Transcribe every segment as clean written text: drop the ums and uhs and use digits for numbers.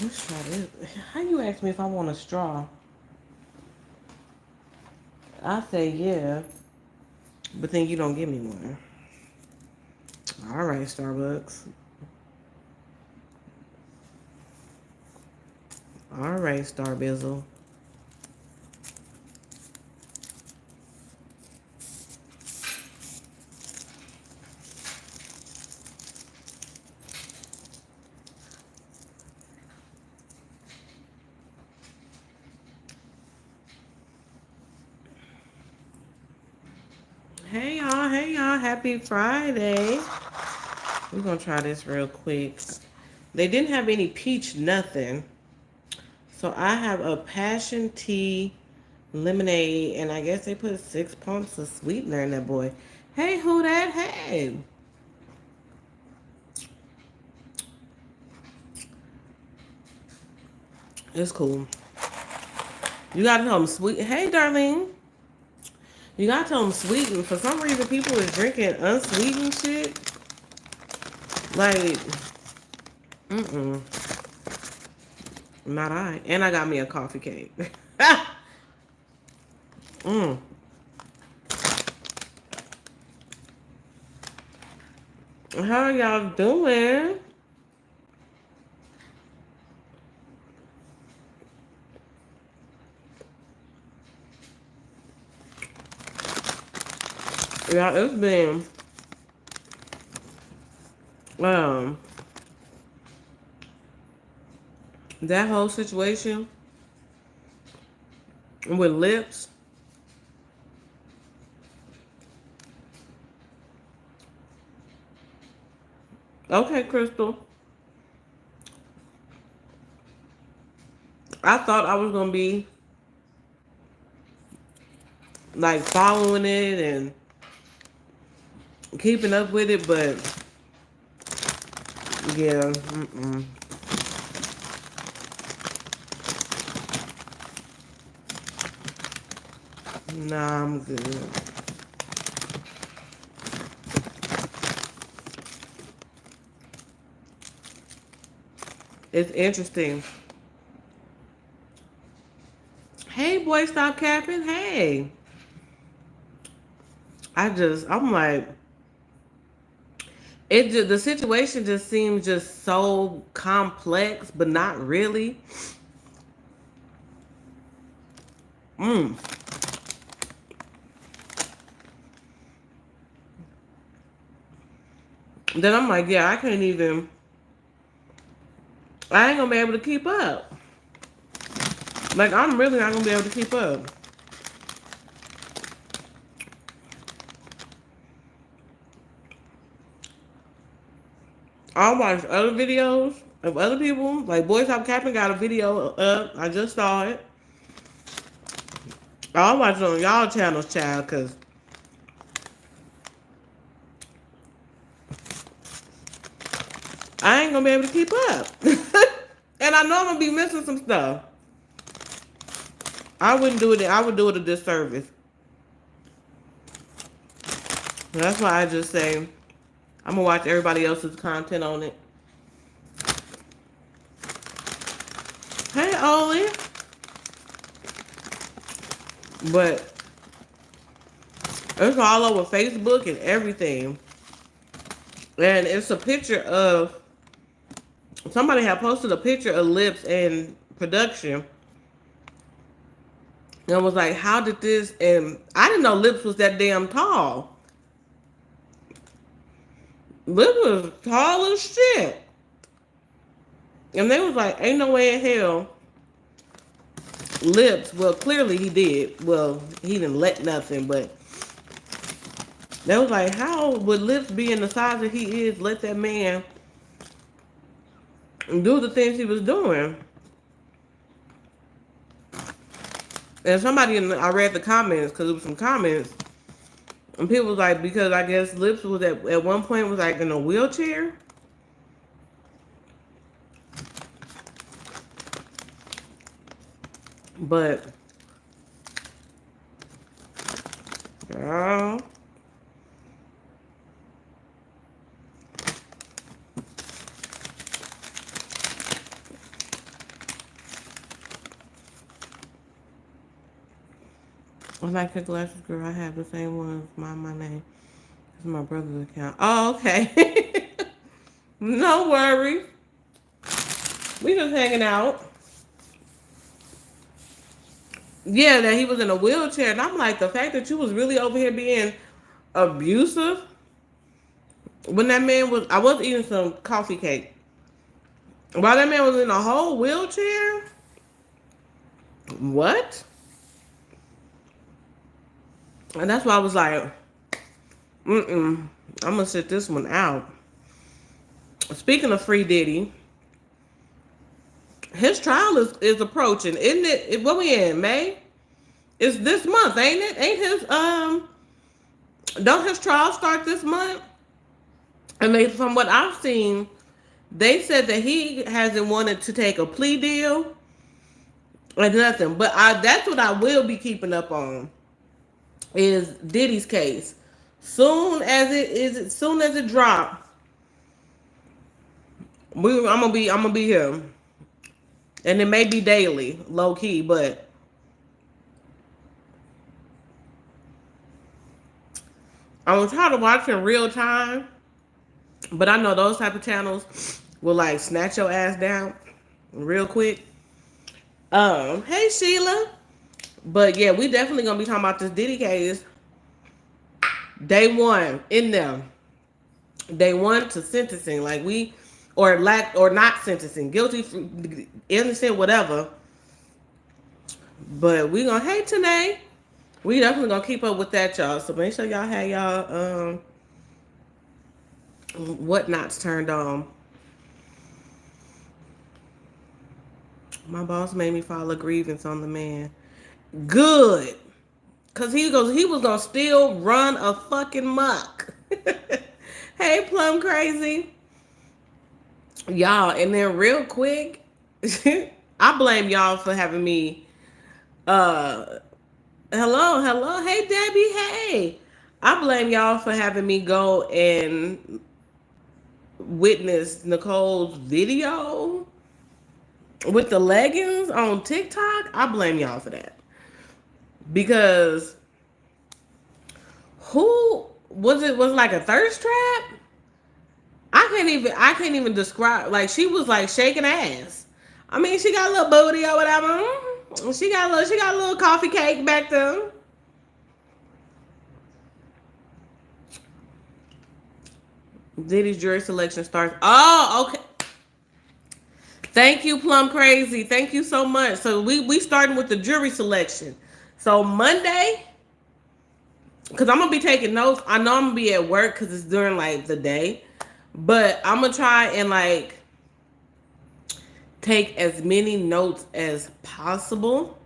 Let's try this. How you ask me if I want a straw? I say yeah, but then you don't give me one. All right, Starbucks. All right, Starbizzle. Hey y'all, happy Friday. We're gonna try this real quick. They didn't have any peach nothing. So I have a passion tea lemonade, and I guess they put 6 pumps of sweetener in that boy. Hey, who that? Hey. It's cool. You gotta tell them sweet. Hey, darling. You gotta tell them sweetened. For some reason, people is drinking unsweetened shit. Like, mm-mm. Not I. And I got me a coffee cake. mm. How are y'all doing? Yeah, it's been um that whole situation with lips. Okay, Crystal. I thought I was gonna be like following it and keeping up with it, but yeah, nah, I'm good. It's interesting. Hey, boy, stop capping. Hey, I'm like, it just the situation just seems just so complex, but not really. Mm. Then I'm like, yeah, I can't even. I ain't gonna be able to keep up. Like, I'm really not gonna be able to keep up. I'll watch other videos of other people. Like, Boy Stop Capping got a video up. I just saw it. I'll watch it on y'all channels, child, because I ain't gonna be able to keep up. And I know I'm gonna be missing some stuff. I wouldn't do it. I would do it a disservice. That's why I just say I'm gonna watch everybody else's content on it. Hey, Oli. But it's all over Facebook and everything. And it's a picture of somebody had posted a picture of Lips and production. And I was like, how did this? And I didn't know Lips was that damn tall. Lips was tall as shit. And they was like, ain't no way in hell Lips, well, clearly he did. Well, he didn't let nothing, but they was like, how would Lips being the size that he is let that man do the things he was doing? And I read the comments because it was some comments, and people was like, because I guess Lips was at one point was like in a wheelchair. But, girl, I like her glasses, girl. I have the same ones. My name. It's my brother's account. Oh, okay. No worries. We just hanging out. Yeah, that he was in a wheelchair, and I'm like, the fact that you was really over here being abusive when that man was. I was eating some coffee cake. While that man was in a whole wheelchair. What? And that's why I was like, I'm gonna sit this one out. Speaking of Free Diddy, his trial is approaching, isn't it? What we in, May? It's this month, ain't it? Ain't his don't his trial start this month? And from what I've seen, they said that he hasn't wanted to take a plea deal or nothing. But that's what I will be keeping up on is Diddy's case. Soon as it drop, I'm gonna be here. And it may be daily, low key, but I'm gonna try to watch in real time. But I know those type of channels will like snatch your ass down real quick. Hey Sheila. But yeah, we definitely gonna be talking about this Diddy case. Day one in them. Day one to sentencing. Like or not sentencing. Guilty, innocent, whatever. But we gonna hate today. We definitely gonna keep up with that, y'all. So make sure y'all have y'all whatnots turned on. My boss made me file a grievance on the man. Good. Cause he was gonna still run a fucking muck. Hey, Plum Crazy. Y'all, and then real quick, I blame y'all for having me hello. Hey Debbie, hey. I blame y'all for having me go and witness Nicole's video with the leggings on TikTok. I blame y'all for that. Because who was it like a thirst trap? I can't even describe, like she was like shaking ass. I mean, she got a little booty or whatever. She got a little coffee cake back there. Diddy's jury selection starts. Oh, okay. Thank you, Plum Crazy. Thank you so much. So we starting with the jury selection. So Monday, because I'm gonna be taking notes. I know I'm gonna be at work because it's during like the day, but I'm gonna try and like take as many notes as possible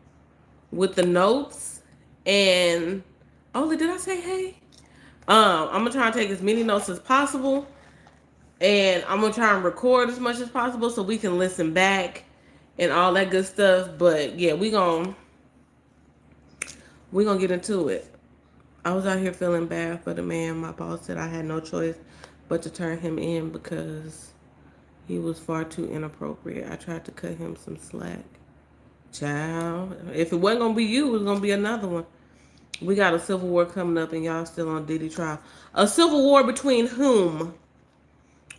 with the notes. And Oli, did I say hey? I'm gonna try and take as many notes as possible, and I'm gonna try and record as much as possible so we can listen back and all that good stuff. But yeah, we gonna get into it. I was out here feeling bad for the man. My boss said I had no choice but to turn him in because he was far too inappropriate. I tried to cut him some slack. Child, if it wasn't gonna be you, it was gonna be another one. We got a civil war coming up and y'all still on Diddy trial. A civil war between whom?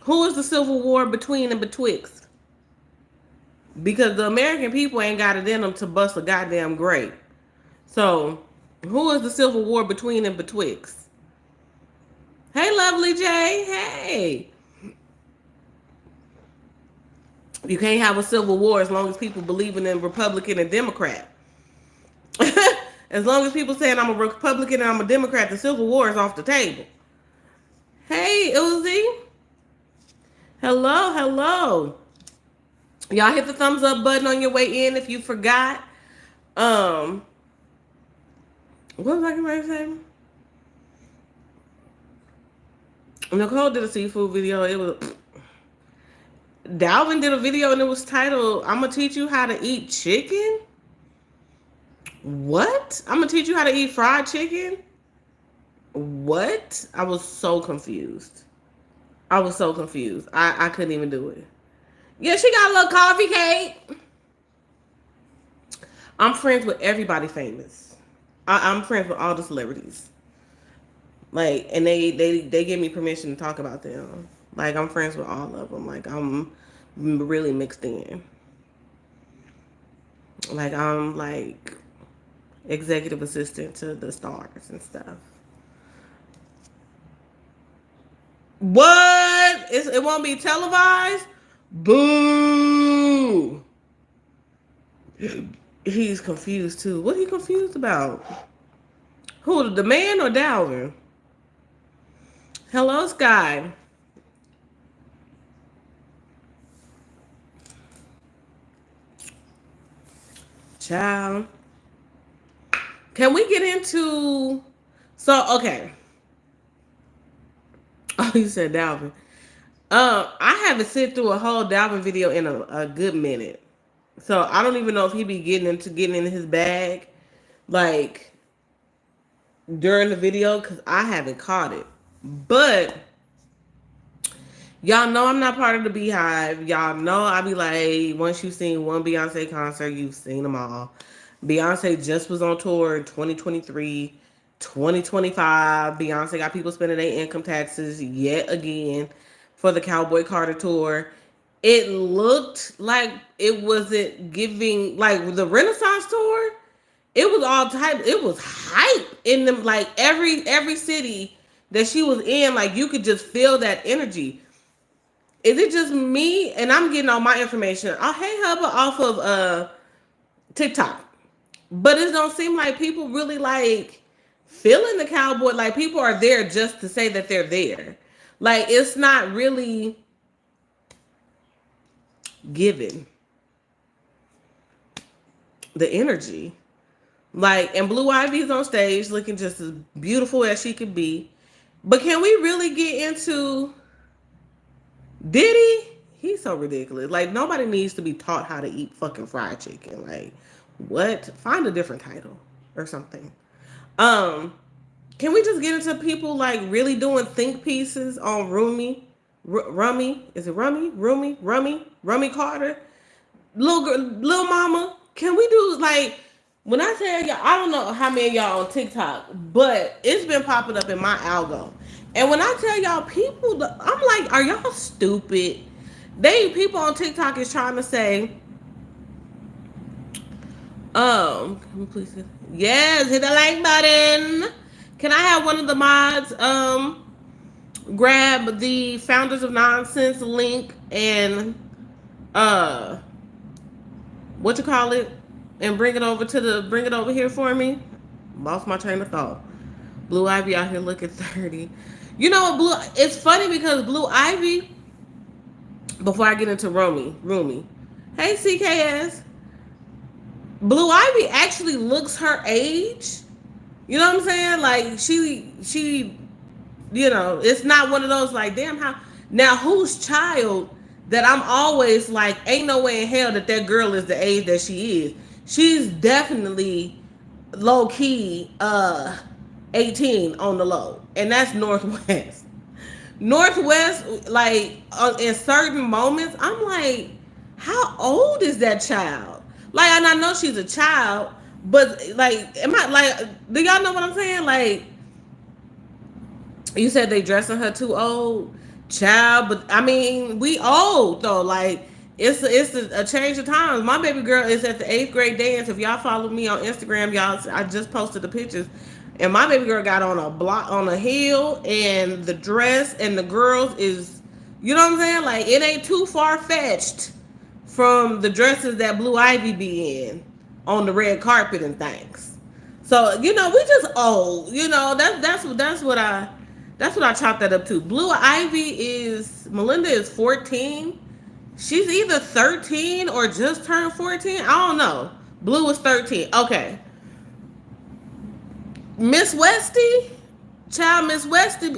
Who is the civil war between and betwixt? Because the American people ain't got it in them to bust a goddamn grape. So, who is the civil war between and betwixt? Hey, Lovely J. Hey. You can't have a civil war as long as people believing in Republican and Democrat. As long as people saying I'm a Republican and I'm a Democrat, the Civil War is off the table. Hey, Uzi. Hello. Y'all hit the thumbs up button on your way in if you forgot. What was I going to say? Nicole did a seafood video. It was... Dalvin did a video and it was titled, I'm going to teach you how to eat chicken? What? I'm gonna teach you how to eat fried chicken? What? I was so confused. I couldn't even do it. Yeah, she got a little coffee cake. I'm friends with everybody famous. I'm friends with all the celebrities. Like, and they give me permission to talk about them. Like, I'm friends with all of them. Like, I'm really mixed in. Like, I'm like executive assistant to the stars and stuff. What? It won't be televised? Boo! He's confused too. What he confused about? Who, the man or Dalvin? Hello, Sky. Child. Can we get into so okay. Oh, you said Dalvin. I haven't sit through a whole Dalvin video in a good minute. So I don't even know if he be getting in his bag like during the video because I haven't caught it. But y'all know I'm not part of the Beehive. Y'all know I be like, once you've seen one Beyonce concert, you've seen them all. Beyonce just was on tour in 2023, 2025. Beyonce got people spending their income taxes yet again for the Cowboy Carter tour. It looked like it wasn't giving like the Renaissance tour. It was all type. It was hype in them. Like every city that she was in, like you could just feel that energy. Is it just me? And I'm getting all my information. Oh, hey, Hubba, off of TikTok. But it don't seem like people really like feeling the cowboy. Like people are there just to say that they're there. Like it's not really given the energy. Like, and Blue Ivy's on stage looking just as beautiful as she could be. But can we really get into Diddy? He's so ridiculous. Like nobody needs to be taught how to eat fucking fried chicken. Like, what? Find a different title or something. Um, can we just get into people like really doing think pieces on Rummy? Is it Rummy Carter? Little mama, can we do like when I tell y'all, I don't know how many of y'all on TikTok, but it's been popping up in my algo. And when I tell y'all, people, I'm like, are y'all stupid? People on TikTok is trying to say, can we please, yes, hit the like button. Can I have one of the mods, grab the Founders of Nonsense link and, uh, what you call it, and bring it over here for me. Lost my train of thought. Blue Ivy out here looking 30. You know what, it's funny because Blue Ivy, before I get into Rumi. Hey CKS. Blue Ivy actually looks her age. You know what I'm saying? Like she it's not one of those like, damn, how now whose child that I'm always like, ain't no way in hell that girl is the age that she is. She's definitely low key 18 on the low. And that's Northwest. Northwest, like in certain moments, I'm like, how old is that child? Like, and I know she's a child, but like, am I like, do y'all know what I'm saying? Like, you said they dressing her too old, child. But I mean, we old though. Like it's a change of times. My baby girl is at the 8th grade dance. If y'all follow me on Instagram, y'all, I just posted the pictures, and my baby girl got on a block on a hill, and the dress and the girls is, you know what I'm saying? Like it ain't too far fetched from the dresses that Blue Ivy be in on the red carpet and things. So we just old. That's what I chalk that up to. Blue Ivy Melinda is 14. She's either 13 or just turned 14. I don't know. Blue is 13. Okay. Miss Westy, child, Miss Westy.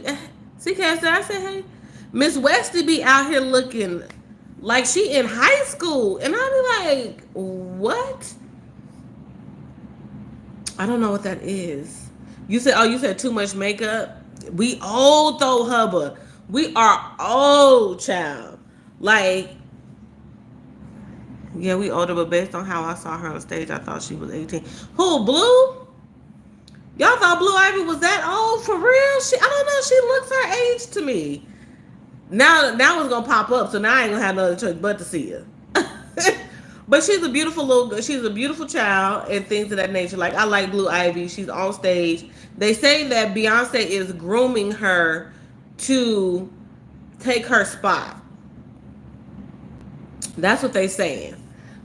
See, Cass, did I say hey? Miss Westy be out here looking like she in high school, and I be like, what? I don't know what that is. You said too much makeup. We old though, Hubba. We are old, child. Like, yeah, we older, but based on how I saw her on stage, I thought she was 18. Who, Blue? Y'all thought Blue Ivy was that old for real? She, I don't know. She looks her age to me. Now it's gonna pop up, so now I ain't gonna have no other choice but to see her. But she's a beautiful little girl. She's a beautiful child and things of that nature. Like I like Blue Ivy. She's on stage. They say that Beyonce is grooming her to take her spot. That's what they saying.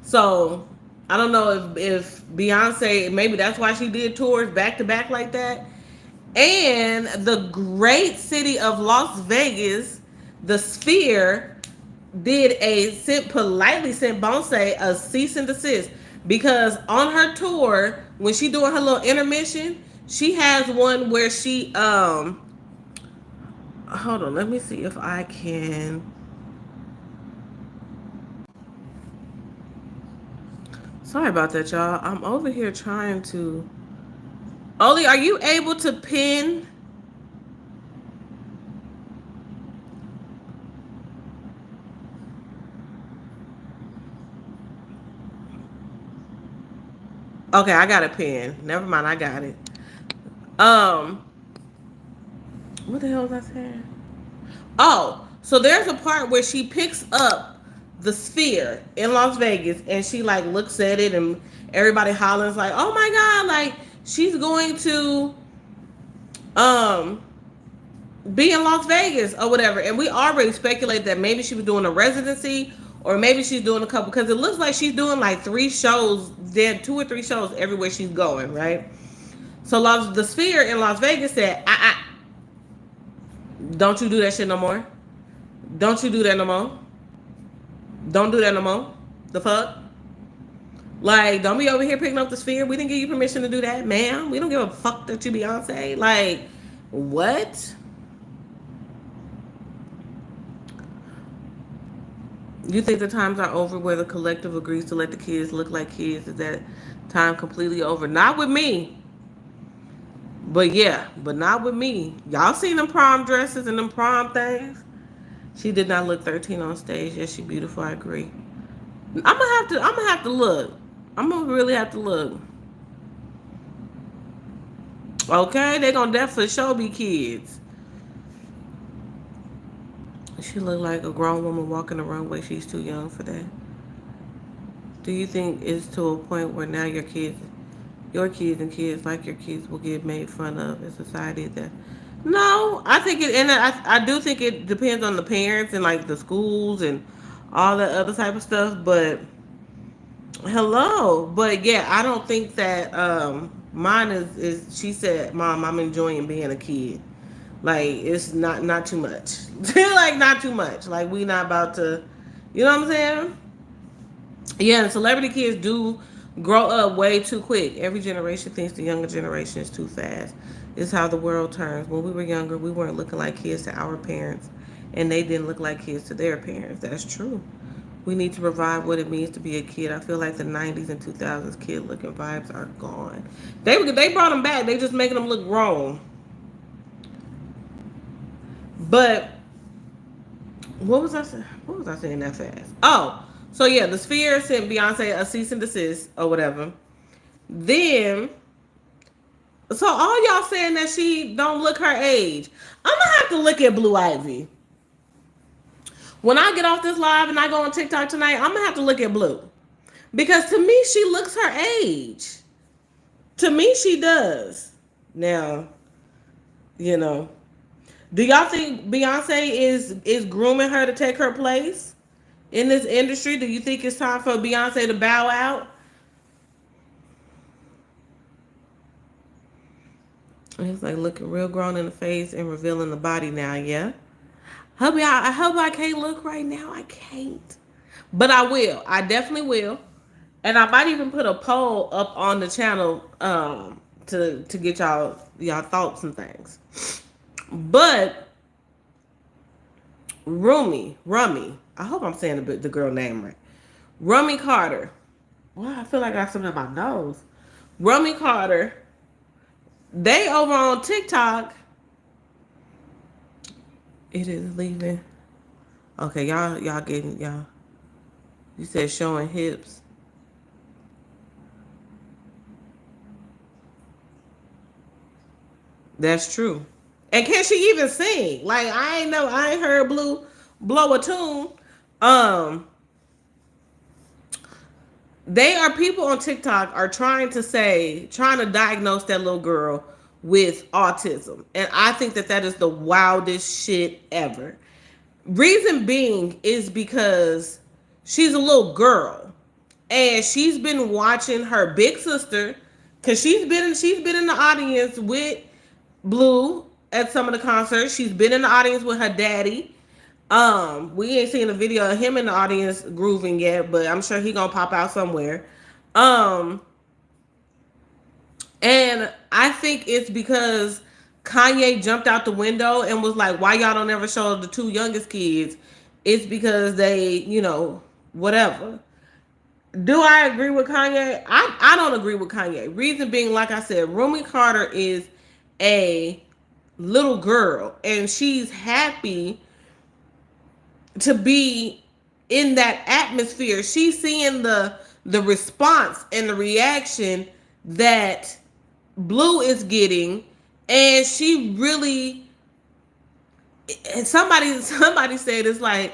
So I don't know if Beyonce, maybe that's why she did tours back to back like that. And the great city of Las Vegas, the Sphere, did a sent Beyonce a cease and desist because on her tour when she doing her little intermission, she has one where she hold on, let me see if I can. Sorry about that, y'all. I'm over here trying to. Oli, are you able to pin? Okay, I got a pin. Never mind, I got it. Um, what the hell was I saying? Oh, so there's a part where she picks up the Sphere in Las Vegas and she like looks at it and everybody hollers like, "Oh my god!" Like she's going to um be in Las Vegas or whatever. And we already speculate that maybe she was doing a residency or maybe she's doing a couple because it looks like she's doing like 3 shows, then 2 or 3 shows everywhere she's going, right? So the Sphere in Las Vegas said, don't you do that shit no more. Don't you do that no more. Don't do that no more. The fuck? Like, don't be over here picking up the Sphere. We didn't give you permission to do that, ma'am. We don't give a fuck that you Beyonce. Like, what? You think the times are over where the collective agrees to let the kids look like kids? Is that time completely over? Not with me. But yeah, but not with me. Y'all seen them prom dresses and them prom things? She did not look 13 on stage. Yes, she beautiful. I agree. I'm gonna have to look. I'm gonna really have to look. Okay, they gonna definitely show me kids. She look like a grown woman walking the runway. She's too young for that. Do you think it's to a point where now your kids and kids like your kids will get made fun of in society? That no, I think it, and I do think it depends on the parents and like the schools and all that other type of stuff. But hello, but yeah, I don't think that mine is. She said, "Mom, I'm enjoying being a kid." Like it's not too much. Like not too much. Like we not about to, you know what I'm saying? Yeah, and celebrity kids do grow up way too quick. Every generation thinks the younger generation is too fast. It's how the world turns. When we were younger, we weren't looking like kids to our parents, and they didn't look like kids to their parents. That's true. We need to provide what it means to be a kid. I feel like the 90s and 2000s kid looking vibes are gone. They brought them back. They just making them look grown. But what was I saying? What was I saying that fast? Oh, so yeah, the Sphere sent Beyonce a cease and desist or whatever. Then, so all y'all saying that she don't look her age. I'm gonna have to look at Blue Ivy. When I get off this live and I go on TikTok tonight, I'm gonna have to look at Blue. Because to me, she looks her age. To me, she does. Now, you know, do y'all think Beyonce is grooming her to take her place in this industry? Do you think it's time for Beyonce to bow out? It's like looking real grown in the face and revealing the body now, yeah. I hope I can't look right now. I can't. But I will. I definitely will. And I might even put a poll up on the channel to get y'all thoughts and things. But Rummy. I hope I'm saying the girl name right. Rummy Carter. Well, I feel like I got something in my nose. Rummy Carter. They over on TikTok. It is leaving. Okay, y'all getting y'all. You said showing hips. That's true. And can she even sing? Like I ain't heard Blue blow a tune. Um, they are people on TikTok are trying to diagnose that little girl with autism, and I think that that is the wildest shit ever. Reason being is because she's a little girl, and she's been watching her big sister, because she's been in the audience with Blue at some of the concerts. She's been in the audience with her daddy. We ain't seen a video of him in the audience grooving yet, but I'm sure he gonna pop out somewhere. Um, and I think it's because Kanye jumped out the window and was like, "Why y'all don't ever show the two youngest kids?" It's because they, whatever. Do I agree with Kanye? I don't agree with Kanye. Reason being, like I said, Rumi Carter is a little girl, and she's happy to be in that atmosphere. She's seeing the response and the reaction that Blue is getting, and she really, and somebody said it's like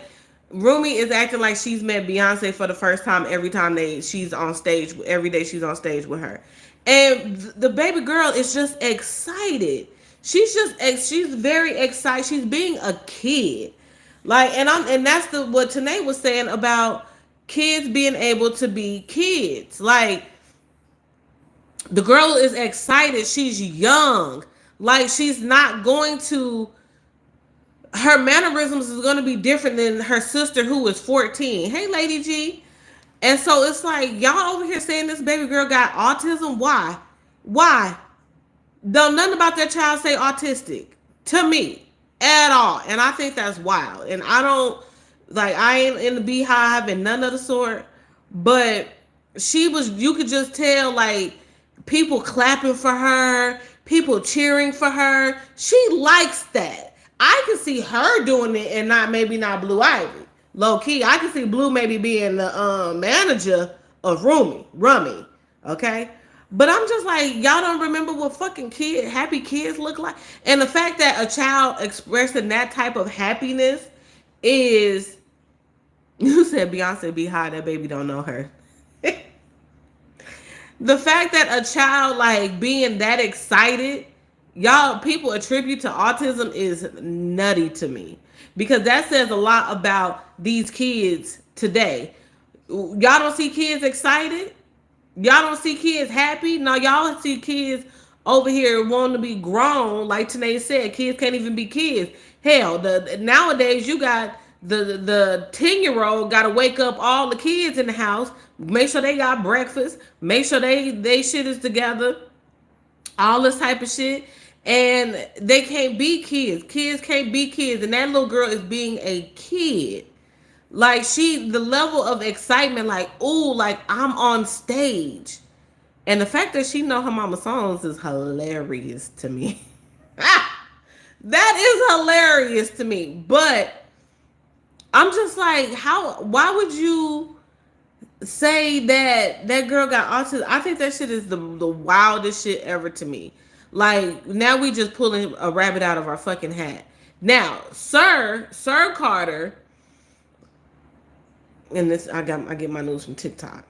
Rumi is acting like she's met Beyonce for the first time every time she's on stage, every day she's on stage with her. And the baby girl is just excited. She's very excited. She's being a kid. Like, and that's what Tanae was saying about kids being able to be kids. Like, the girl is excited. She's young. Like, she's not going to, her mannerisms is going to be different than her sister who is 14. Hey, Lady G. And so it's like, y'all over here saying this baby girl got autism. Why? Why? Don't nothing about that child say autistic to me at all. And I think that's wild. And I don't, like, I ain't in the beehive and none of the sort. But you could just tell, like, people clapping for her, people cheering for her. She likes that. I can see her doing it and maybe not Blue Ivy. Low key, I can see Blue maybe being the manager of Rummy. Okay? But I'm just like, y'all don't remember what fucking happy kids look like? And the fact that a child expressing that type of happiness is, you said Beyonce be high, that baby don't know her. The fact that a child like being that excited, y'all people attribute to autism is nutty to me. Because that says a lot about these kids today. Y'all don't see kids excited? Y'all don't see kids happy? No, y'all see kids over here wanting to be grown. Like Tanae said, kids can't even be kids. Hell, nowadays you got the 10-year-old got to wake up all the kids in the house, make sure they got breakfast, make sure they shit is together, all this type of shit. And they can't be kids. Kids can't be kids. And that little girl is being a kid. Like, the level of excitement, like, ooh, like I'm on stage. And the fact that she know her mama songs is hilarious to me. That is hilarious to me. But I'm just like, why would you say that girl got autism? I think that shit is the wildest shit ever to me. Like, now we just pulling a rabbit out of our fucking hat. Now, Sir Carter, and this I get my news from TikTok.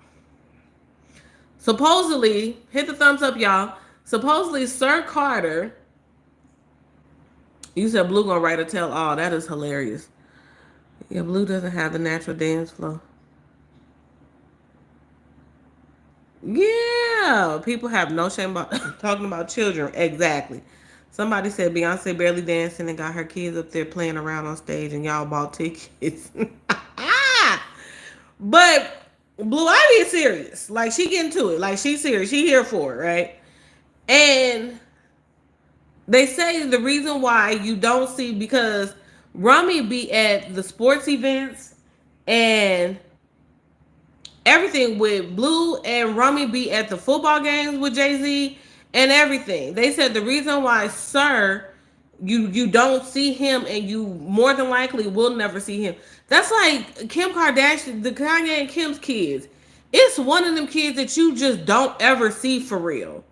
Supposedly, hit the thumbs up, y'all. Supposedly, Sir Carter, you said Blue gonna write a tell all. That is hilarious. Yeah, Blue doesn't have the natural dance flow. Yeah, people have no shame about talking about children. Exactly. Somebody said Beyonce barely dancing and got her kids up there playing around on stage, and y'all bought tickets. But Blue Ivy is serious. Like, she getting to it. Like, she's serious. She here for it, right? And they say the reason why you don't see, because Rummy be at the sports events and everything with Blue, and Rummy be at the football games with Jay-Z and everything. They said the reason why Sir, you don't see him, and you more than likely will never see him. That's like Kim Kardashian, the Kanye and Kim's kids. It's one of them kids that you just don't ever see for real.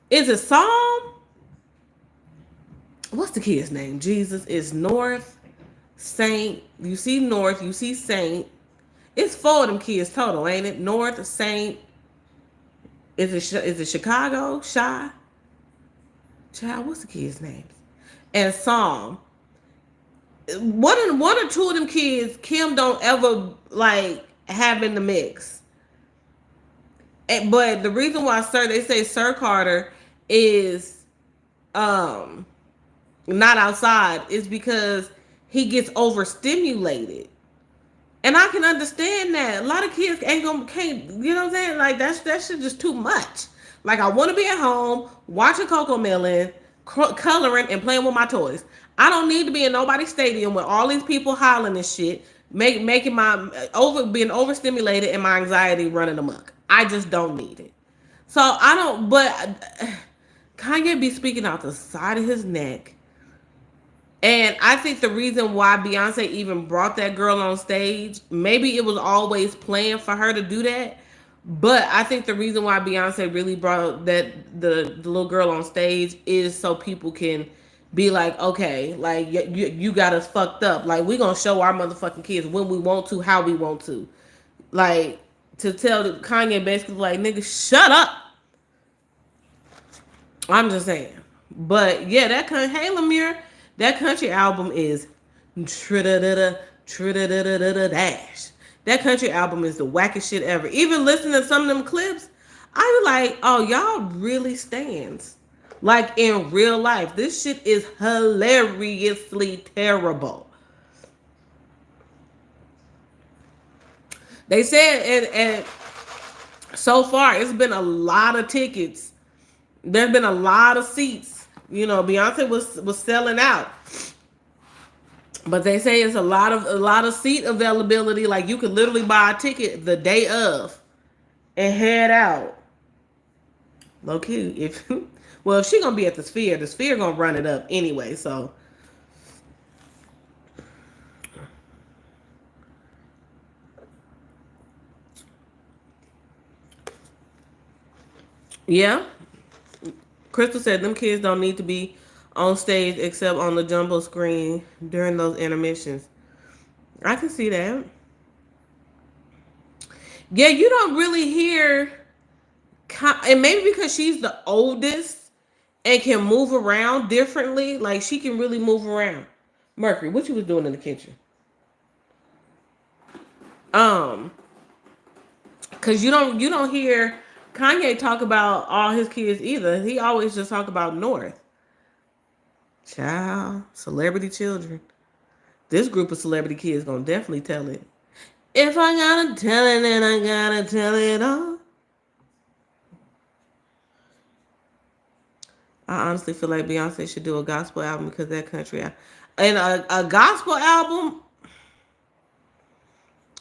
Is it Psalm? What's the kid's name? Jesus is North Saint. You see North. You see Saint. It's four of them kids total, ain't it? North Saint. Is it Chicago? Shy. Child. What's the kid's names? And Psalm. One or two of them kids, Kim don't ever like have in the mix. But the reason why they say Sir Carter is um not outside is because he gets overstimulated. And I can understand that. A lot of kids can't, you know what I'm saying? Like that shit just too much. Like I want to be at home watching Coco Melon, coloring and playing with my toys. I don't need to be in nobody's stadium with all these people hollering and shit, making my being overstimulated and my anxiety running amok. I just don't need it. So I don't. But Kanye be speaking out the side of his neck. And I think the reason why Beyonce even brought that girl on stage, maybe it was always planned for her to do that. But I think the reason why Beyonce really brought the little girl on stage is so people can be like, okay, like you got us fucked up. Like we gonna show our motherfucking kids when we want to, how we want to. Like to tell Kanye basically like, nigga, shut up. I'm just saying. But yeah, hey Lemire, that country album is dash. That country album is the wackest shit ever. Even listening to some of them clips, I was like, oh, y'all really stands. Like in real life. This shit is hilariously terrible. They said and so far it's been a lot of tickets. There's been a lot of seats. You know, Beyonce was selling out. But they say it's a lot of seat availability. Like you could literally buy a ticket the day of and head out. Low key, if she gonna be at the Sphere gonna run it up anyway. So yeah, Crystal said them kids don't need to be on stage except on the jumbo screen during those intermissions. I can see that. Yeah, you don't really hear, and maybe because she's the oldest and can move around differently, like she can really move around. Mercury, what you was doing in the kitchen? Because you don't hear Kanye talk about all his kids either. He always just talk about North. Child, celebrity children. This group of celebrity kids gonna definitely tell it. If I gotta tell it, then I gotta tell it all. I honestly feel like Beyonce should do a gospel album because that country, and a gospel album.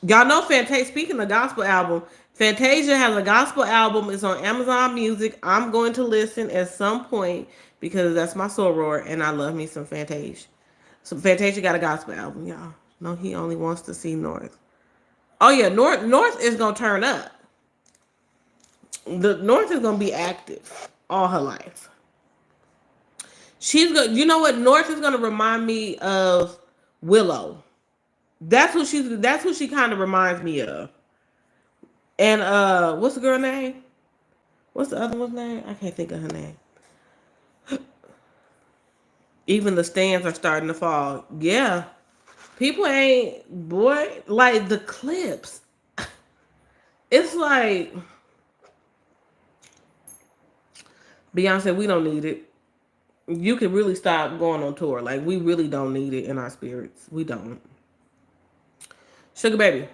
Y'all know Fantasia. Speaking of gospel album, Fantasia has a gospel album. It's on Amazon Music. I'm going to listen at some point because that's my soror, and I love me some Fantasia. So Fantasia got a gospel album, y'all. No, he only wants to see North. Oh yeah, North is gonna turn up. The North is gonna be active all her life. She's gonna, you know what? North is gonna remind me of Willow. That's who she kind of reminds me of. And what's the girl name? What's the other one's name? I can't think of her name. Even the stands are starting to fall. Yeah. People ain't, boy, like the clips. It's like Beyonce, we don't need it. You can really stop going on tour. Like we really don't need it in our spirits. We don't. Sugar baby.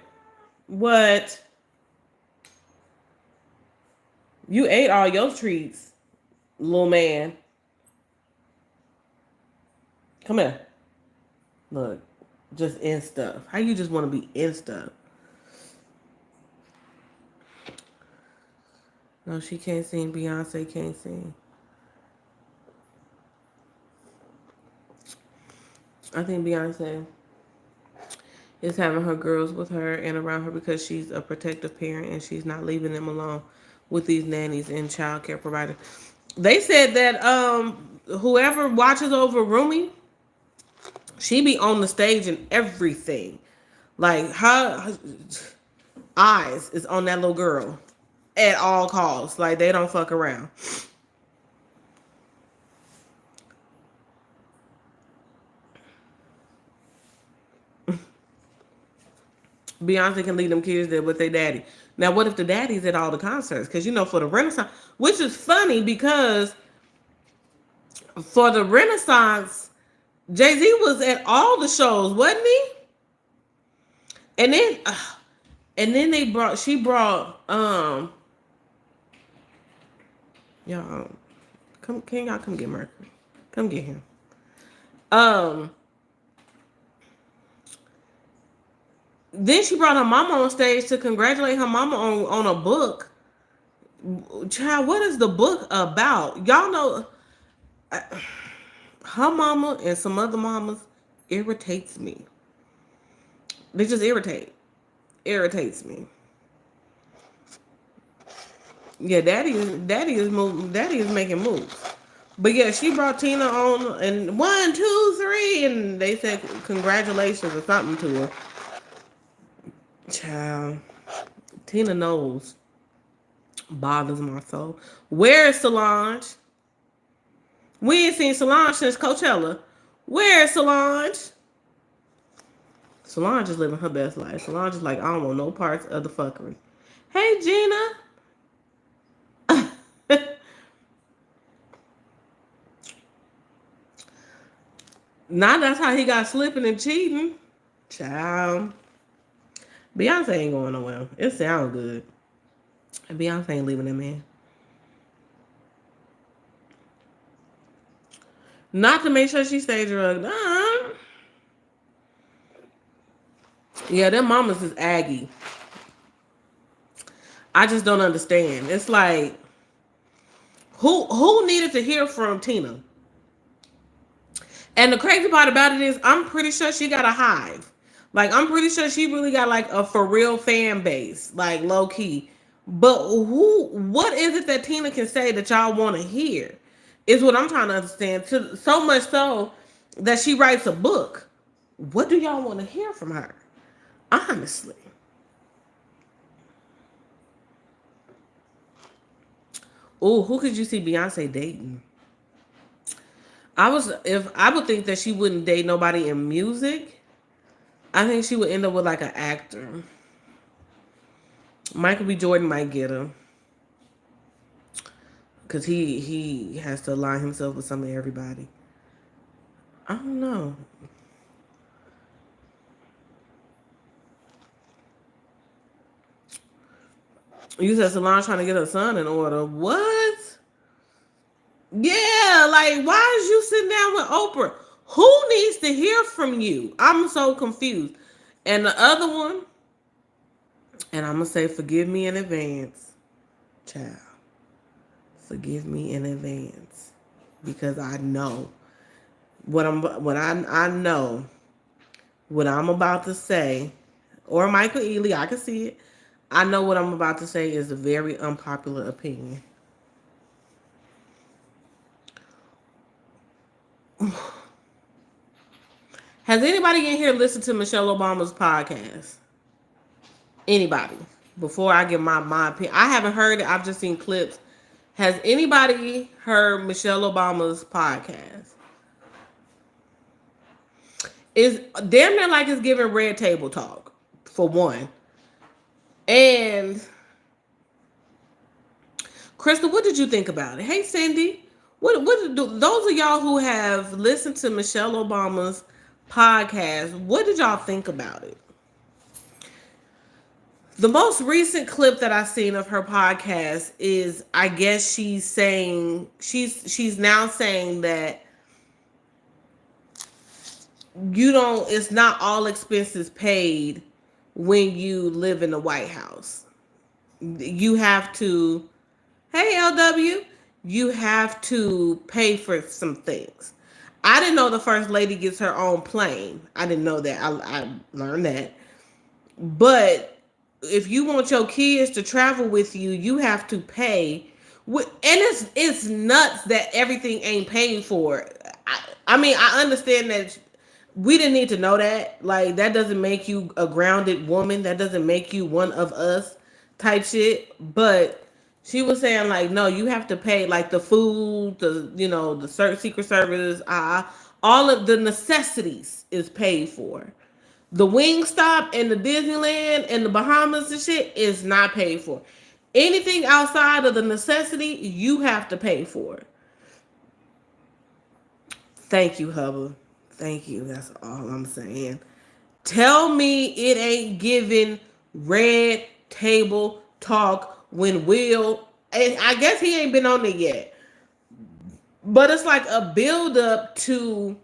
What? You ate all your treats, little man. Come here. Look, just in stuff. How you just want to be in stuff? No, she can't sing. Beyonce can't sing. I think Beyonce is having her girls with her and around her because she's a protective parent and she's not leaving them alone with these nannies and child care providers. They said that whoever watches over Rumi, she be on the stage and everything. Like her eyes is on that little girl at all costs. Like they don't fuck around. Beyonce can leave them kids there with their daddy. Now, what if the daddy's at all the concerts? Because you know, for the Renaissance, which is funny because for the Renaissance, Jay-Z was at all the shows, wasn't he? And then, she brought, y'all, can y'all come get Mercury? Come get him. Um, then she brought her mama on stage to congratulate her mama on a book. Child, what is the book about? Y'all know, her mama and some other mamas irritates me. They just irritates me. Yeah, daddy is making moves. But yeah, she brought Tina on and 1, 2, 3, and they said congratulations or something to her. Child, Tina knows bothers my soul. Where is Solange? We ain't seen Solange since Coachella. Where is Solange? Solange is living her best life. Solange is like, I don't want no parts of the fuckery. Hey, Gina. Now that's how he got slipping and cheating. Child. Beyonce ain't going nowhere. It sounds good. And Beyonce ain't leaving that man. Not to make sure she stay drugged. Yeah, their mamas is aggy. I just don't understand. It's like, who needed to hear from Tina? And the crazy part about it is, I'm pretty sure she got a hive. Like, I'm pretty sure she really got like a for real fan base, like low key. But what is it that Tina can say that y'all want to hear? Is what I'm trying to understand. So much so that she writes a book. What do y'all want to hear from her? Honestly. Oh, who could you see Beyonce dating? I would think that she wouldn't date nobody in music. I think she would end up with like an actor. Michael B. Jordan might get her. Because he has to align himself with some of everybody. I don't know. You said Solange trying to get her son in order. What? Yeah, like, why is you sitting down with Oprah? Who needs to hear from you? I'm so confused. And the other one, and I'm going to say, forgive me in advance, child. Forgive me in advance. Because I know I know what I'm about to say, or Michael Ealy, I can see it. I know what I'm about to say is a very unpopular opinion. Has anybody in here listened to Michelle Obama's podcast? Anybody? Before I give my opinion. I haven't heard it. I've just seen clips. Has anybody heard Michelle Obama's podcast? It's damn near like it's giving red table talk, for one. And Crystal, what did you think about it? Hey, Cindy. What those of y'all who have listened to Michelle Obama's podcast, what did y'all think about it? The most recent clip that I've seen of her podcast is, I guess she's saying she's now saying that it's not all expenses paid when you live in the White House. You have to, hey LW, you have to pay for some things. I didn't know the first lady gets her own plane. I didn't know that. I learned that. But if you want your kids to travel with you, you have to pay. it's nuts that everything ain't paid for. I mean, I understand that we didn't need to know that. Like, that doesn't make you a grounded woman. That doesn't make you one of us type shit. But she was saying like, no, you have to pay like the food, the secret service, all of the necessities is paid for. The Wingstop and the Disneyland and the Bahamas and shit is not paid for. Anything outside of the necessity, you have to pay for. Thank you, Hubba. Thank you. That's all I'm saying. Tell me it ain't giving red table talk when Will, and I guess he ain't been on it yet, but it's like a build up to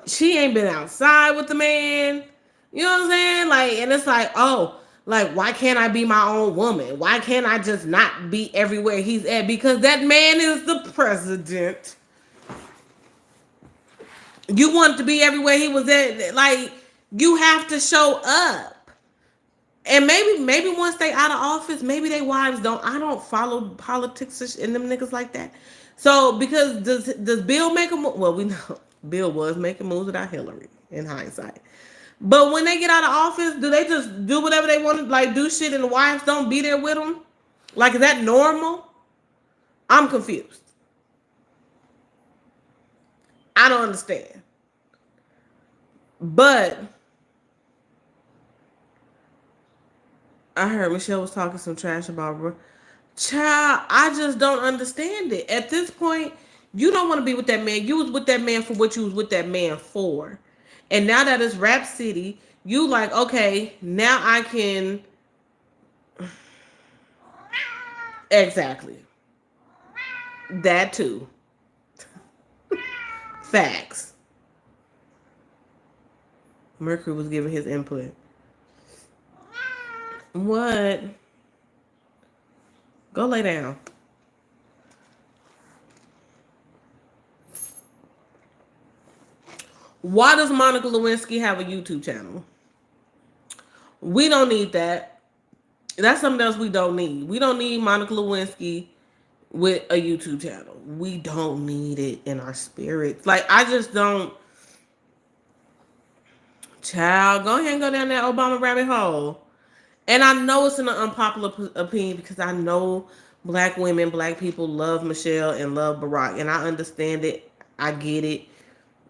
she ain't been outside with the man. You know what I'm saying? Like, and it's like, oh, like, why can't I be my own woman? Why can't I just not be everywhere he's at? Because that man is the president. You want to be everywhere he was at. Like, you have to show up. And maybe once they out of office, maybe their wives don't. I don't follow politics and them niggas like that. So because does Bill make a move? Well, we know Bill was making moves without Hillary in hindsight. But when they get out of office, do they just do whatever they want to like do shit and the wives don't be there with them? Like, is that normal? I'm confused. I don't understand. But I heard Michelle was talking some trash about her. Child, I just don't understand it. At this point, you don't want to be with that man. You was with that man for what you was with that man for. And now that it's Rap City, you like, okay, now I can. Exactly. That too. Facts. Mercury was giving his input. What? Go lay down. Why does Monica Lewinsky have a YouTube channel? We don't need that. That's something else we don't need. We don't need Monica Lewinsky with a YouTube channel. We don't need it in our spirits. Like, I just don't. Child, go ahead and go down that Obama rabbit hole. And I know it's an unpopular opinion because I know black women, black people love Michelle and love Barack. And I understand it. I get it.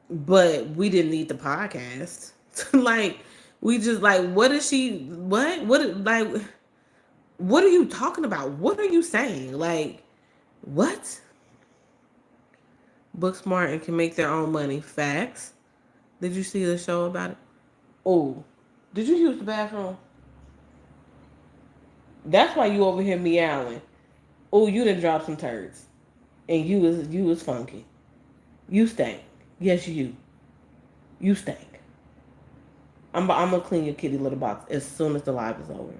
But we didn't need the podcast. Like, we just like, what is she, like, what are you talking about? What are you saying? Like, what? Book smart and can make their own money. Facts. Did you see the show about it? Oh, did you use the bathroom? That's why you over here meowing. Oh, you done dropped some turds, and you was funky. You stank. Yes, you stank. I'm gonna clean your kitty litter box as soon as the live is over.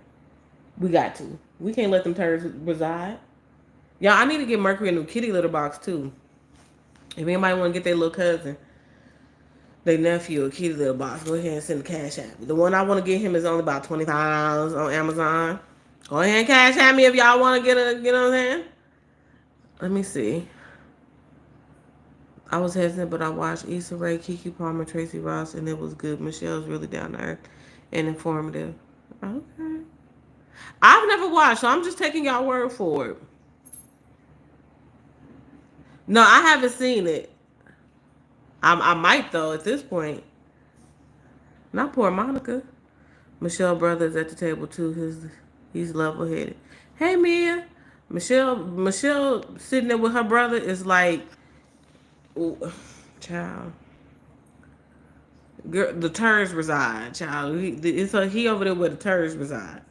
We got to. We can't let them turds reside. Y'all, I need to get Mercury a new kitty litter box too. If anybody want to get their little cousin, their nephew a kitty litter box, go ahead and send the cash at me. The one I want to get him is only about $25 on Amazon. Go ahead and cash at me if y'all want to get a, you know what I'm saying? Let me see. I was hesitant, but I watched Issa Rae, Kiki Palmer, Tracy Ross, and it was good. Michelle's really down to earth and informative. Okay. I've never watched, so I'm just taking y'all word for it. No, I haven't seen it. I might though at this point. Not poor Monica. Michelle Brothers at the table too. He's level headed. Hey Mia. Michelle sitting there with her brother is like, ooh, child. Girl, the turds reside, child. He over there where the turds reside.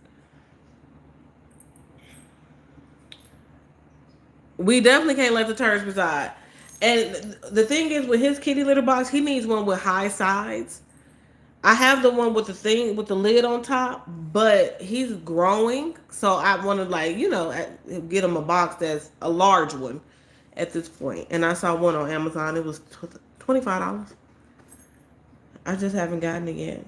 We definitely can't let the turds reside. And the thing is, with his kitty litter box, he needs one with high sides. I have the one with the thing with the lid on top, but he's growing, so I want to get him a box that's a large one at this point. And I saw one on Amazon. It was $25. I just haven't gotten it yet.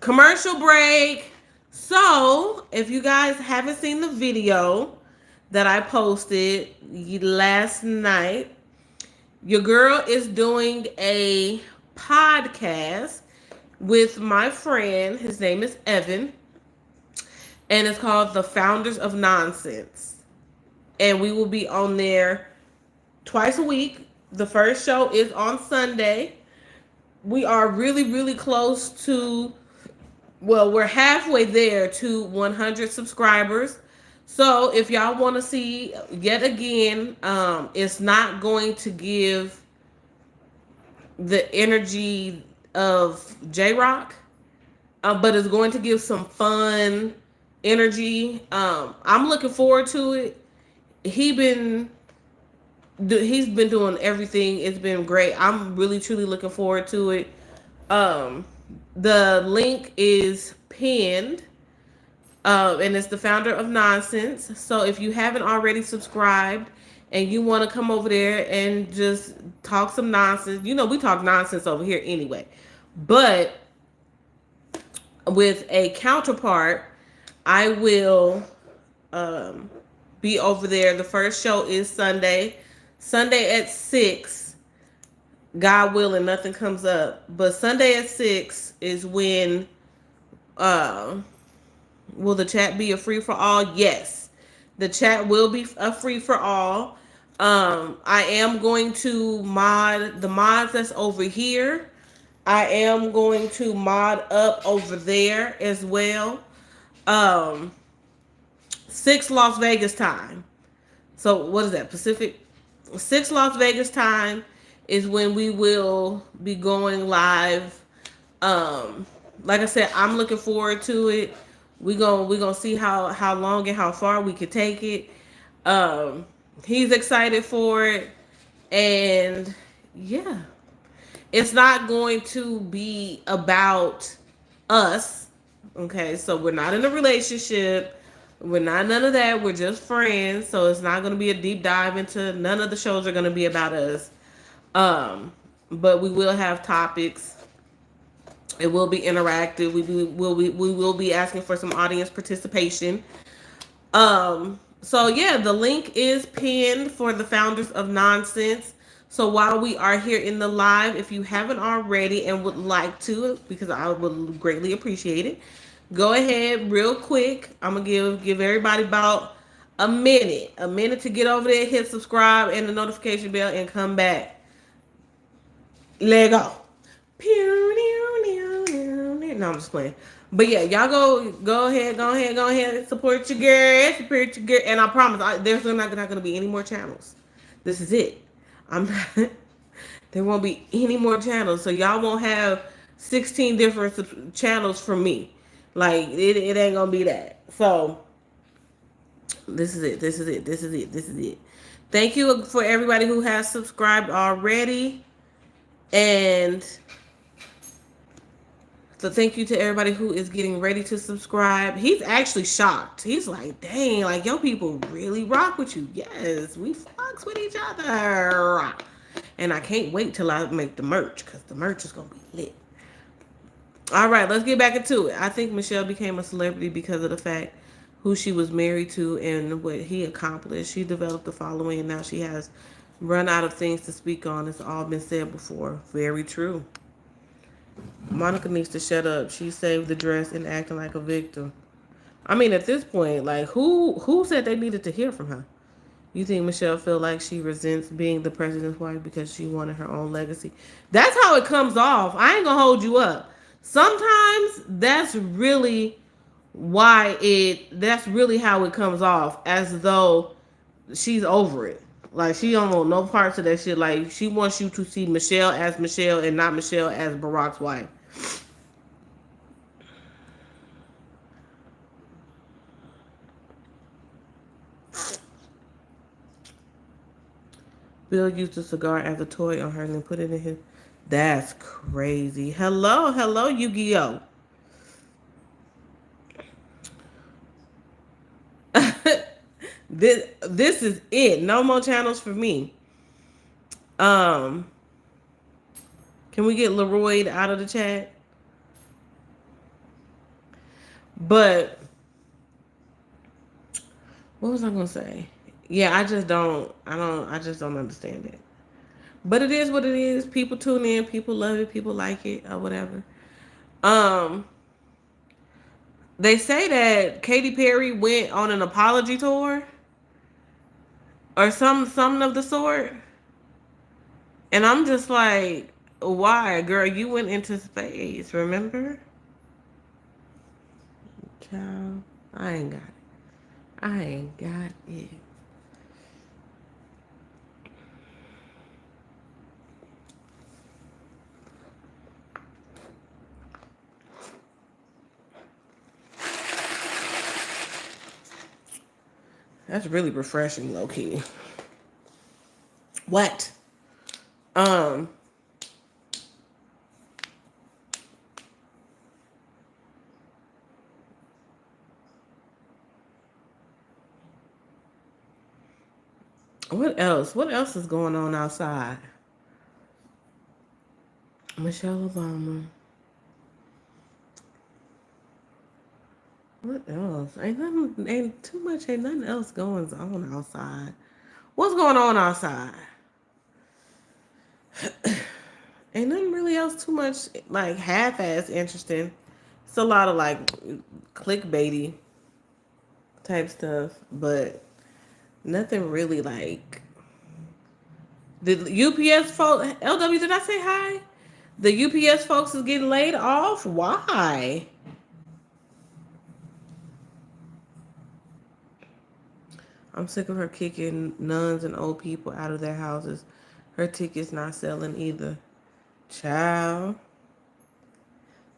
Commercial break. So, if you guys haven't seen the video that I posted last night, your girl is doing a podcast with my friend. His name is Evan, and it's called The Founders of Nonsense. And we will be on there twice a week. The first show is on Sunday. We are really, really close to, well, we're halfway there to 100 subscribers. So if y'all want to see, yet again, it's not going to give the energy of J-Rock, but it's going to give some fun energy. I'm looking forward to it. He's been doing everything. It's been great. I'm really truly looking forward to it. Um, the link is pinned, and it's the founder of Nonsense. So if you haven't already subscribed and you want to come over there and just talk some nonsense, you know we talk nonsense over here anyway, but with a counterpart, I will be over there. The first show is Sunday at 6. God willing, nothing comes up. But Sunday at 6 is when will the chat be a free for all? Yes. The chat will be a free for all. I am going to mod the mods that's over here. I am going to mod up over there as well. 6 Las Vegas time. So what is that? Pacific? 6 Las Vegas time is when we will be going live. Like I said, I'm looking forward to it. We gonna see how long and how far we can take it. He's excited for it, and yeah, it's not going to be about us. Okay, so we're not in a relationship. We're not none of that. We're just friends. So it's not going to be a deep dive into, none of the shows are going to be about us. But we will have topics. It will be interactive. We will be asking for some audience participation. So yeah, the link is pinned for the founders of Nonsense. So while we are here in the live, if you haven't already and would like to, because I would greatly appreciate it, go ahead real quick. I'm gonna give everybody about a minute to get over there, hit subscribe and the notification bell, and come back. Let go. No, I'm just playing. But yeah, y'all go ahead, support your girl, and I promise, there's not gonna be any more channels. This is it. I'm not, there won't be any more channels, so y'all won't have 16 different channels from me. Like it ain't gonna be that. So this is it. Thank you for everybody who has subscribed already, and so thank you to everybody who is getting ready to subscribe. He's actually shocked. He's like, dang, like, yo, people really rock with you. Yes, we fucks with each other. And I can't wait till I make the merch, because the merch is going to be lit. All right, let's get back into it. I think Michelle became a celebrity because of the fact who she was married to and what he accomplished. She developed a following, and now she has run out of things to speak on. It's all been said before. Very true. Monica needs to shut up. She saved the dress and acting like a victim. I mean, at this point, like, who said they needed to hear from her? You think Michelle feel like she resents being the president's wife because she wanted her own legacy? That's how it comes off. I ain't gonna hold you up. Sometimes that's really that's really how it comes off, as though she's over it. Like, she don't want no parts of that shit. Like, she wants you to see Michelle as Michelle and not Michelle as Barack's wife. Bill used a cigar as a toy on her and then put it in his... That's crazy. Hello, Yu-Gi-Oh! This is it. No more channels for me. Can we get Leroy out of the chat? But what was I gonna say? Yeah, I just don't understand it. But it is what it is. People tune in, people love it, people like it, or whatever. Um, they say that Katy Perry went on an apology tour or something of the sort. And I'm just like, why, girl? You went into space, remember? Child, I ain't got it. I ain't got it. That's really refreshing, low key. What? Um, what else? What else is going on outside? Michelle Obama. What else? Ain't too much, ain't nothing else going on outside. What's going on outside? Ain't nothing really else too much like half-ass interesting. It's a lot of like clickbaity type stuff, but nothing really like the UPS folks. LW, did I say hi? The UPS folks is getting laid off. Why? I'm sick of her kicking nuns and old people out of their houses. Her ticket's not selling either. Child.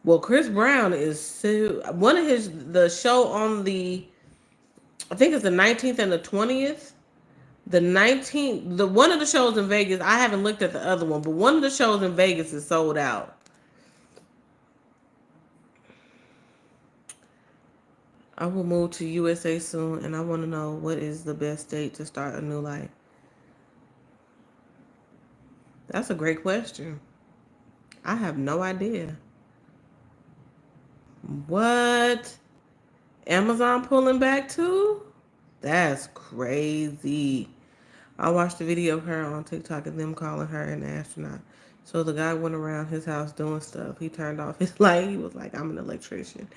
Well, Chris Brown is one of the show on I think it's the 19th and the 20th. The 19th, the one of the shows in Vegas, I haven't looked at the other one, but one of the shows in Vegas is sold out. I will move to USA soon, and I want to know what is the best state to start a new life. That's a great question. I have no idea. What? Amazon pulling back too? That's crazy. I watched a video of her on TikTok and them calling her an astronaut. So the guy went around his house doing stuff. He turned off his light. He was like, I'm an electrician.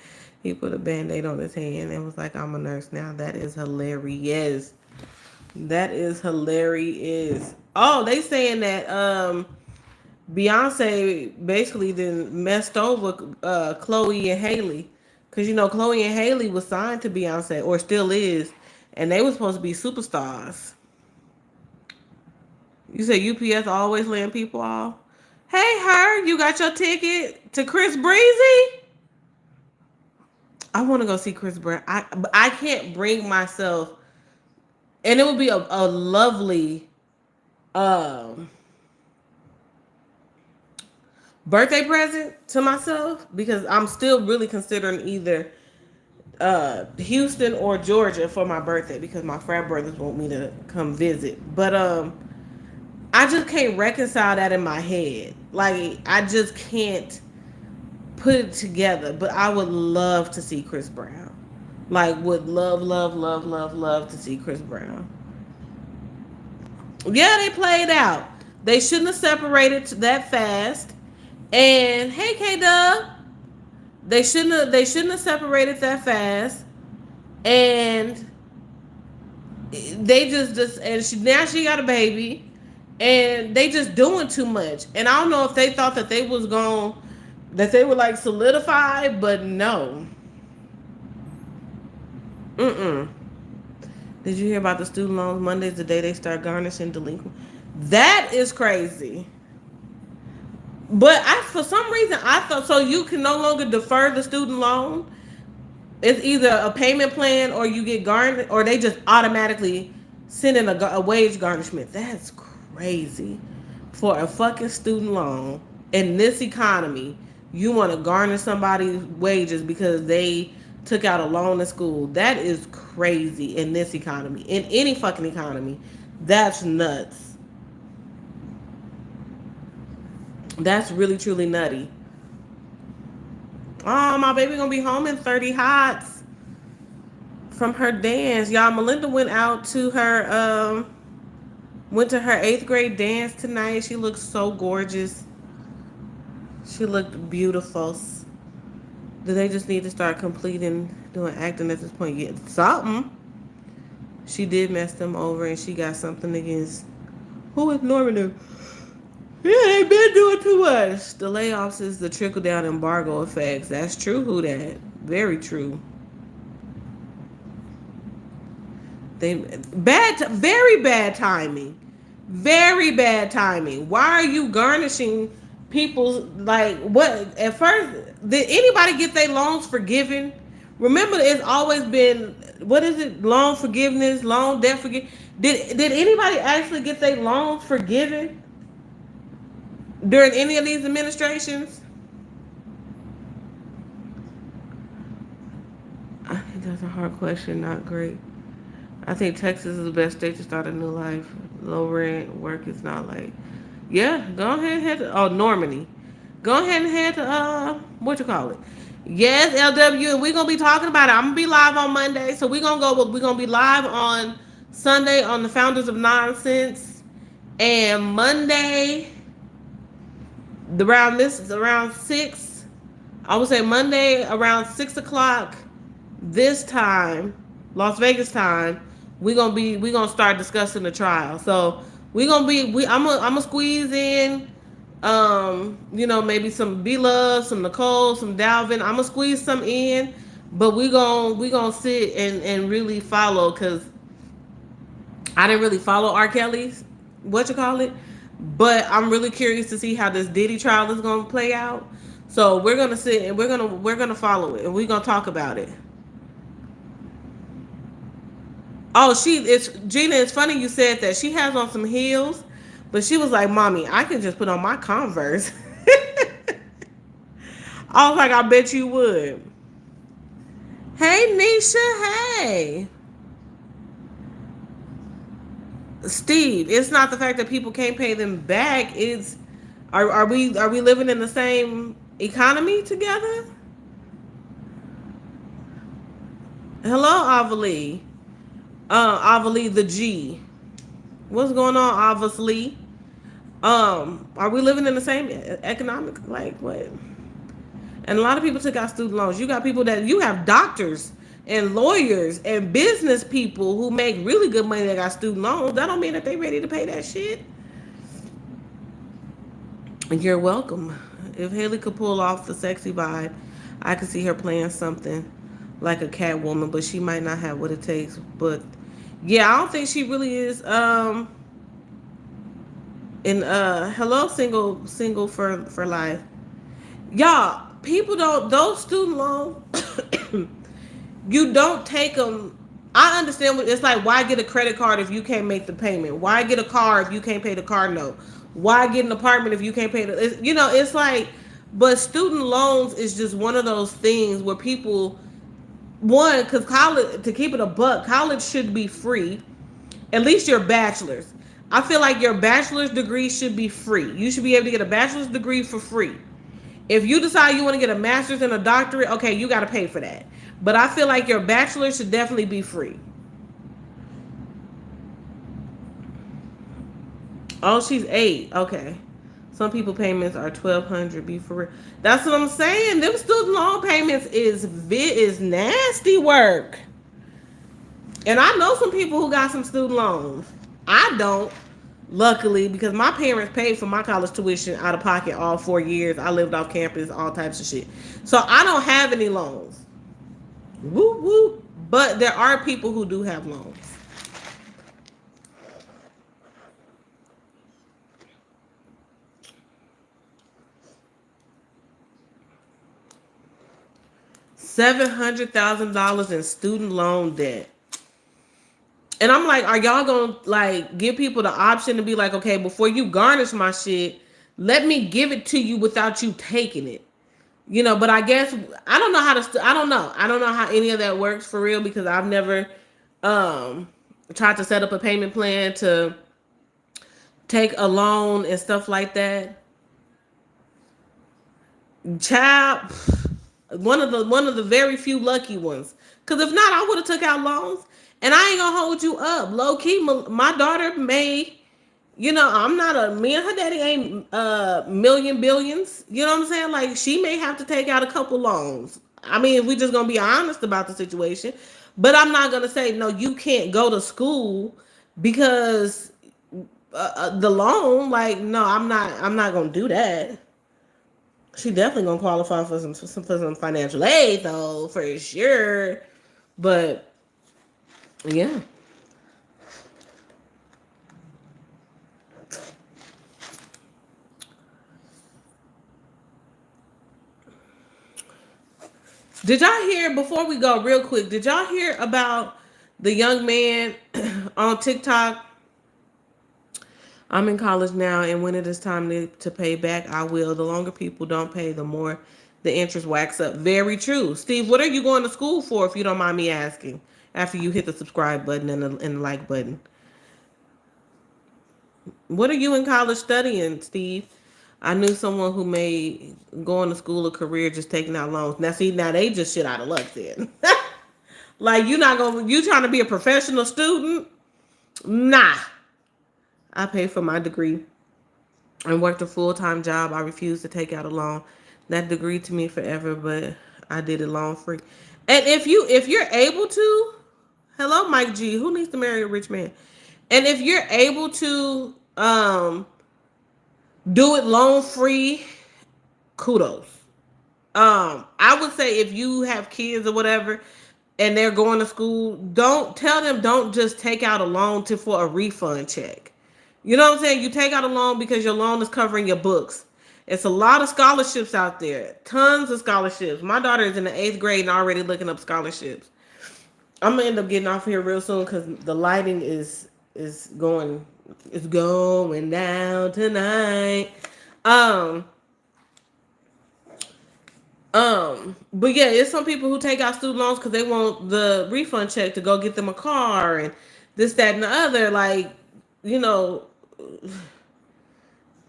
He put a band-aid on his hand and was like, I'm a nurse now. That is hilarious. That is hilarious. Oh, they saying that Beyonce basically then messed over Chloe and Haley. Because, you know, Chloe and Haley was signed to Beyonce, or still is, and they were supposed to be superstars. You say UPS always laying people off? Hey, her, you got your ticket to Chris Breezy? I want to go see Chris Brown. I can't bring myself, and it would be a lovely um, birthday present to myself because I'm still really considering either Houston or Georgia for my birthday because my frat brothers want me to come visit. But I just can't reconcile that in my head. Like I just can't put it together. But I would love to see Chris Brown. Like would love, love, love, love, love to see Chris Brown. Yeah, they played out. They shouldn't have separated that fast. And hey, K Dub, they shouldn't have separated that fast. And they just and now she got a baby, and they just doing too much. And I don't know if they thought that they was going that they were like solidified, but no. Mm-mm. Did you hear about the student loans? Monday's the day they start garnishing delinquent. That is crazy. But for some reason, I thought so. You can no longer defer the student loan. It's either a payment plan or you get garnished, or they just automatically send in a wage garnishment. That's crazy. For a fucking student loan in this economy, you want to garnish somebody's wages because they took out a loan in school. That is crazy in this economy. In any fucking economy, that's nuts. That's really truly nutty. Oh, my baby gonna be home in 30 hots from her dance. Y'all, Melinda went to her 8th grade dance tonight. She looked so gorgeous. She looked beautiful. Do they just need to start completing doing acting at this point? Yeah, something. She did mess them over, and she got something against who is normative. Yeah, they been doing too much. The layoffs is the trickle down embargo effects. That's true. Who that? Very true. They very bad timing. Very bad timing. Why are you garnishing people's like what at first did anybody get their loans forgiven? Remember it's always been what is it? Loan forgiveness, loan debt forgiveness. Did anybody actually get their loans forgiven during any of these administrations? I think that's a hard question, not great. I think Texas is the best state to start a new life. Low rent, work is not like. Yeah, go ahead and head to Normandy. Go ahead and head to what you call it? Yes, LW, and we're gonna be talking about it. I'm gonna be live on Monday, so we're gonna be live on Sunday on the Founders of Nonsense, and Monday around 6. I would say Monday around 6 o'clock this time, Las Vegas time, we gonna start discussing the trial. So I'm gonna squeeze in maybe some B Love, some Nicole, some Dalvin. I'm gonna squeeze some in, but we gonna sit and really follow because I didn't really follow R. Kelly's what you call it, but I'm really curious to see how this Diddy trial is gonna play out. So we're gonna sit and we're gonna follow it and we're gonna talk about it. Oh, it's Gina. It's funny you said that. She has on some heels, but she was like, "Mommy, I can just put on my Converse." I was like, "I bet you would." Hey, Nisha. Hey, Steve. It's not the fact that people can't pay them back. It's are we living in the same economy together? Hello, Avali. Avali the G. What's going on, obviously? Are we living in the same economic like what? And a lot of people took out student loans. You got people that you have doctors and lawyers and business people who make really good money that got student loans. That don't mean that they ready to pay that shit. You're welcome. If Haley could pull off the sexy vibe, I could see her playing something like a Catwoman, but she might not have what it takes. But yeah, I don't think she really is. And hello, single for life, y'all. People don't those student loans. You don't take them. I understand what it's like. Why get a credit card if you can't make the payment? Why get a car if you can't pay the car note? Why get an apartment if you can't pay it's like, but student loans is just one of those things where people, one, because college, to keep it a buck, college should be free. At least your bachelor's. I feel like your bachelor's degree should be free. You should be able to get a bachelor's degree for free. If you decide you want to get a master's and a doctorate, okay, you got to pay for that. But I feel like your bachelor should definitely be free. Oh, she's 8. Okay. Some people payments are $1,200. Be for real. That's what I'm saying. Them student loan payments is nasty work. And I know some people who got some student loans. I don't, luckily, because my parents paid for my college tuition out of pocket all 4 years. I lived off campus, all types of shit. So I don't have any loans. Whoop whoop. But there are people who do have loans. $700,000 in student loan debt. And I'm like, are y'all gonna like give people the option to be like, okay, before you garnish my shit, let me give it to you without you taking it. But I guess I don't know how to. I don't know. I don't know how any of that works for real because I've never tried to set up a payment plan to take a loan and stuff like that. Child, One of the very few lucky ones. Cause if not, I would have took out loans. And I ain't gonna hold you up. Low key, my daughter may, I'm not me and her daddy ain't million billions. You know what I'm saying? Like she may have to take out a couple loans. I mean, if we just gonna be honest about the situation. But I'm not gonna say no, you can't go to school because the loan. Like, no, I'm not. I'm not gonna do that. She definitely gonna qualify for some financial aid though, for sure. But yeah. Did y'all hear before we go real quick? Did y'all hear about the young man on TikTok? I'm in college now, and when it is time to pay back, I will. The longer people don't pay, the more the interest whacks up. Very true. Steve, what are you going to school for, if you don't mind me asking, after you hit the subscribe button and the like button? What are you in college studying, Steve? I knew someone who may go on to school or career just taking out loans. Now, see, now they just shit out of luck then. Like, you trying to be a professional student? Nah. I paid for my degree and worked a full-time job. I refused to take out a loan. That degree to me forever, but I did it loan free. And if you're able to, hello Mike G, who needs to marry a rich man? And if you're able to do it loan free, kudos. I would say if you have kids or whatever and they're going to school, don't tell them don't just take out a loan for a refund check. You know what I'm saying? You take out a loan because your loan is covering your books. It's a lot of scholarships out there. Tons of scholarships. My daughter is in the 8th grade and already looking up scholarships. I'm gonna end up getting off here real soon because the lighting is going down tonight. Um but yeah, it's some people who take out student loans because they want the refund check to go get them a car and this, that, and the other. Like, you know,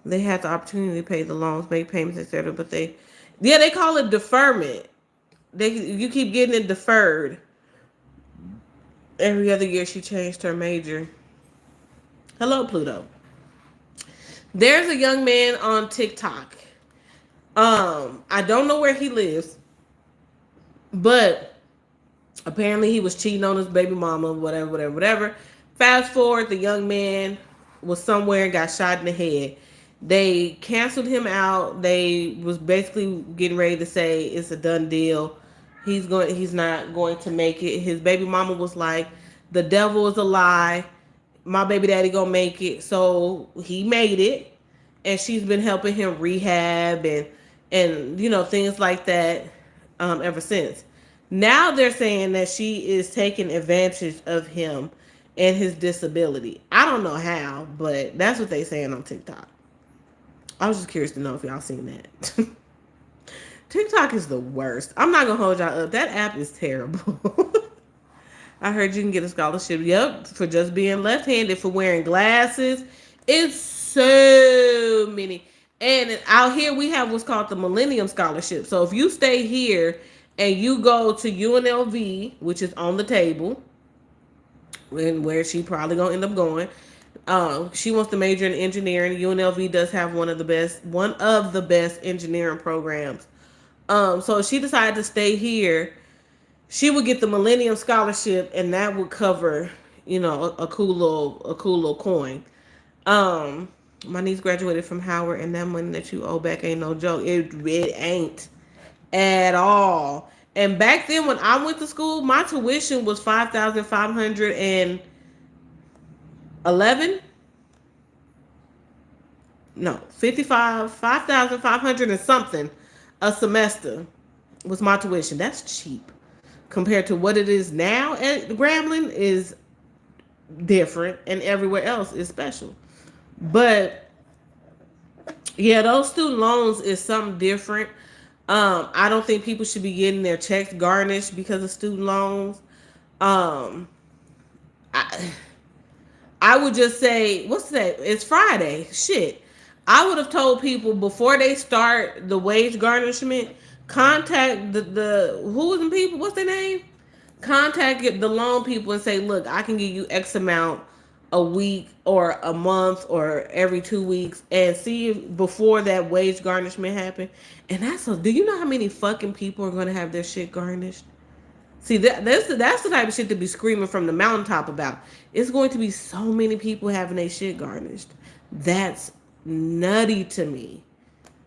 they had the opportunity to pay the loans, make payments, etc. But they call it deferment. You keep getting it deferred. Every other year, she changed her major. Hello, Pluto. There's a young man on TikTok. I don't know where he lives, but apparently he was cheating on his baby mama, whatever, whatever, whatever. Fast forward, the young man was somewhere and got shot in the head. They canceled him out. They was basically getting ready to say it's a done deal. He's not going to make it. His baby mama was like, the devil is a lie. My baby daddy gonna make it. So he made it. And she's been helping him rehab and things like that ever since. Now they're saying that she is taking advantage of him and his disability. I don't know how, but that's what they saying on TikTok. I was just curious to know if y'all seen that. TikTok is the worst. I'm not gonna hold y'all up. That app is terrible. I heard you can get a scholarship. Yep, for just being left-handed, for wearing glasses. It's so many. And out here we have what's called the Millennium Scholarship. So if you stay here and you go to UNLV, which is on the table, and where she probably gonna end up going, she wants to major in engineering. UNLV does have one of the best engineering programs. So if she decided to stay here, she would get the Millennium Scholarship, and that would cover, a cool little coin. My niece graduated from Howard, and that money that you owe back ain't no joke. It ain't at all. And back then, when I went to school, my tuition was $5,511. No, 5,500 and something a semester was my tuition. That's cheap compared to what it is now at Grambling is different, and everywhere else is special. But yeah, those student loans is something different. I don't think people should be getting their checks garnished because of student loans. I would just say, what's that? It's Friday. Shit. I would have told people before they start the wage garnishment, Contact the who is the people? What's their name? Contact the loan people and say, look, I can give you X amount a week or a month or every 2 weeks, and see if before that wage garnishment happen. And do you know how many fucking people are gonna have their shit garnished? See, that's the type of shit to be screaming from the mountaintop about. It's going to be so many people having their shit garnished. That's nutty to me.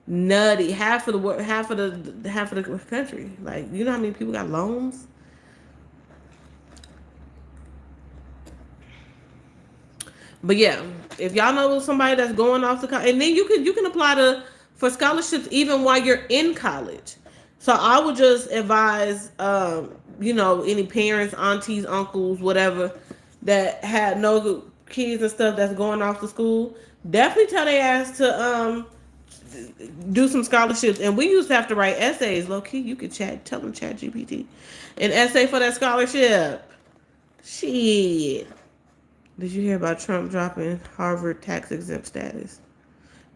Nutty. Half of the country. Like, you know how many people got loans? But yeah, if y'all know somebody that's going off to college, and then you can apply to for scholarships even while you're in college. So I would just advise, any parents, aunties, uncles, whatever, that had no kids and stuff that's going off to school. Definitely tell their ass to do some scholarships. And we used to have to write essays. Low key, you could tell them chat GPT an essay for that scholarship. Shit. Did you hear about Trump dropping Harvard tax exempt status?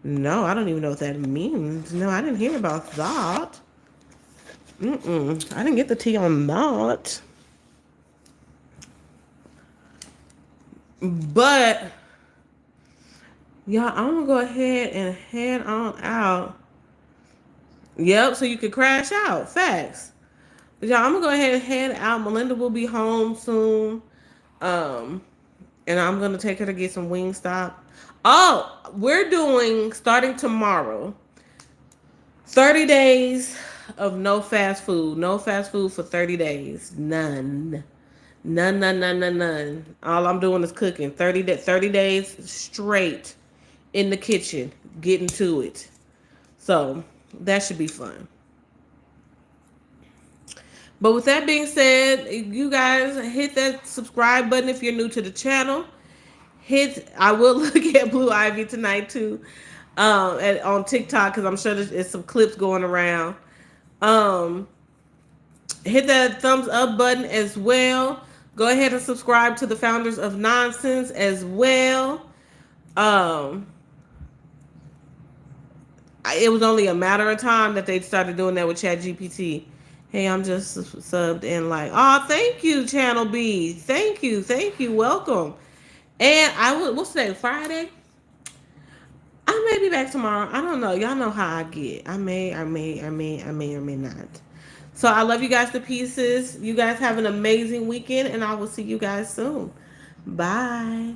No, I don't even know what that means. No, I didn't hear about that. I didn't get the tea on that. But, y'all, I'm going to go ahead and head on out. Yep, so you could crash out. Facts. But y'all, I'm going to go ahead and head out. Melinda will be home soon. And I'm going to take her to get some Wingstop. Oh, we're doing, starting tomorrow, 30 days of no fast food. No fast food for 30 days. None. None, none, none, none, none. All I'm doing is cooking. 30 days straight in the kitchen, getting to it. So, that should be fun. But with that being said, you guys hit that subscribe button if you're new to the channel. I will look at Blue Ivy tonight too, on TikTok, because I'm sure there's some clips going around. Hit that thumbs up button as well. Go ahead and subscribe to the Founders of Nonsense as well. It was only a matter of time that they started doing that with ChatGPT. Hey, I'm just subbed in, like, oh, thank you, Channel B. Thank you, welcome. And what's today, Friday? I may be back tomorrow. I don't know. Y'all know how I get. I may or may not. So I love you guys to pieces. You guys have an amazing weekend, and I will see you guys soon. Bye.